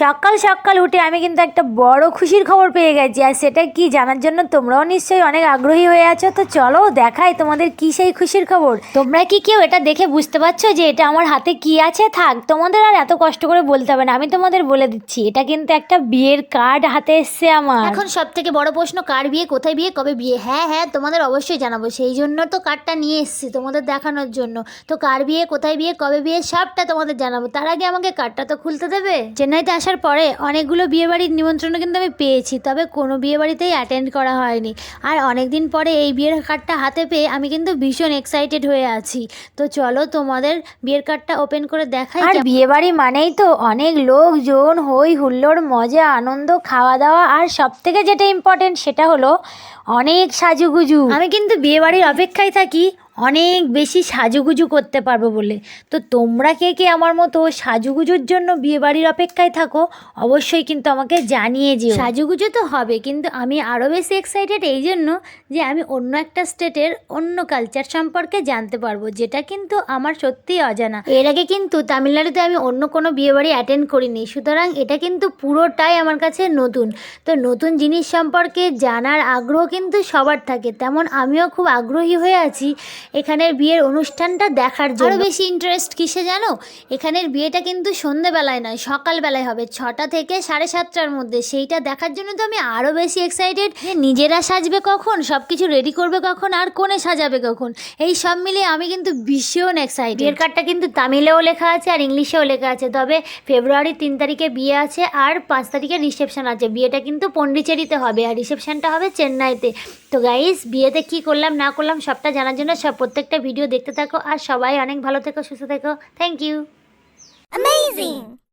সকাল সকাল উঠে আমি কিন্তু একটা বড় খুশির খবর পেয়ে গেছি, আর সেটা কি জানার জন্য তোমরাও নিশ্চয়ই অনেক আগ্রহী হয়ে আছো। তো চলো দেখাই তোমাদের কি সেই খুশির খবর। তোমরা কি কেউ এটা দেখে বুঝতে পারছো যে এটা আমার হাতে কি আছে? থাক, তোমাদের আর এত কষ্ট করে বলতে হবে না, আমি তোমাদের বলে দিচ্ছি। এটা কিন্তু একটা বিয়ের কার্ড হাতে এসছে আমার। এখন সব থেকে বড় প্রশ্ন, কার বিয়ে, কোথায় বিয়ে, কবে বিয়ে? হ্যাঁ হ্যাঁ, তোমাদের অবশ্যই জানাবো, সেই জন্য তো কার্ডটা নিয়ে এসেছি তোমাদের দেখানোর জন্য। তো কার বিয়ে, কোথায় বিয়ে, কবে বিয়ে, সবটা তোমাদের জানাবো। তার আগে আমাকে কার্ডটা তো খুলতে দেবে। চেন্নাইতে আসার পরে অনেকগুলো বিয়েবাড়ির নিমন্ত্রণ কিন্তু আমি পেয়েছি, তবে কোনো বিয়েবাড়িতেই অ্যাটেন্ড করা হয়নি। আর অনেক দিন পরে এই বিয়ের কার্ডটা হাতে পেয়ে আমি কিন্তু ভীষণ এক্সাইটেড হয়ে আছি। তো চলো তোমাদের বিয়ের কার্ডটা ওপেন করে দেখাই। আর বিয়েবাড়ি মানেই তো অনেক লোকজন, হই হুল্লোড়, মজা, আনন্দ, খাওয়া দাওয়া, আর সব থেকে যেটা ইম্পর্টেন্ট সেটা হলো অনেক সাজুগুজু। আমি কিন্তু বিয়েবাড়ির অপেক্ষায় থাকি অনেক বেশি সাজুগুজু করতে পারবো বলে। তো তোমরা কে কে আমার মতো সাজুগুজুর জন্য বিয়েবাড়ির অপেক্ষায় থাকো অবশ্যই কিন্তু আমাকে জানিয়ে যেও। সাজুগুজু তো হবে, কিন্তু আমি আরও বেশি এক্সাইটেড এই জন্য যে আমি অন্য একটা স্টেটের অন্য কালচার সম্পর্কে জানতে পারবো, যেটা কিন্তু আমার সত্যিই অজানা। এর আগে কিন্তু তামিলনাড়ুতে আমি অন্য কোনো বিয়েবাড়ি অ্যাটেন্ড করিনি, সুতরাং এটা কিন্তু পুরোটাই আমার কাছে নতুন। তো নতুন জিনিস সম্পর্কে জানার আগ্রহ কিন্তু সবার থাকে, তেমন আমিও খুব আগ্রহী হয়ে আছি এখানের বিয়ের অনুষ্ঠানটা দেখার জন্য। আরও বেশি ইন্টারেস্ট কিসে জানো? এখানের বিয়েটা কিন্তু সন্ধ্যেবেলায় নয়, সকালবেলায় হবে, 6টা থেকে 7:30টার মধ্যে। সেইটা দেখার জন্য তো আমি আরও বেশি এক্সাইটেড যে নিজেরা সাজবে কখন, সব কিছু রেডি করবে কখন, আর কোণে সাজাবে কখন, এই সব মিলিয়ে আমি কিন্তু ভীষণ এক্সাইটেড। বিয়ের কার্ডটা কিন্তু তামিলেও লেখা আছে আর ইংলিশেও লেখা আছে, তবে ফেব্রুয়ারির 3 তারিখে বিয়ে আছে আর 5 তারিখে রিসেপশন আছে। বিয়েটা কিন্তু পন্ডিচেরিতে হবে আর রিসেপশনটা হবে চেন্নাইতে। তো গাইস, বিয়েতে কি করলাম না করলাম সবটা জানার জন্য প্রত্যেকটা ভিডিও দেখতে থাকো, আর সবাই অনেক ভালো থেকো, সুস্থ থেকো। Thank you. Amazing!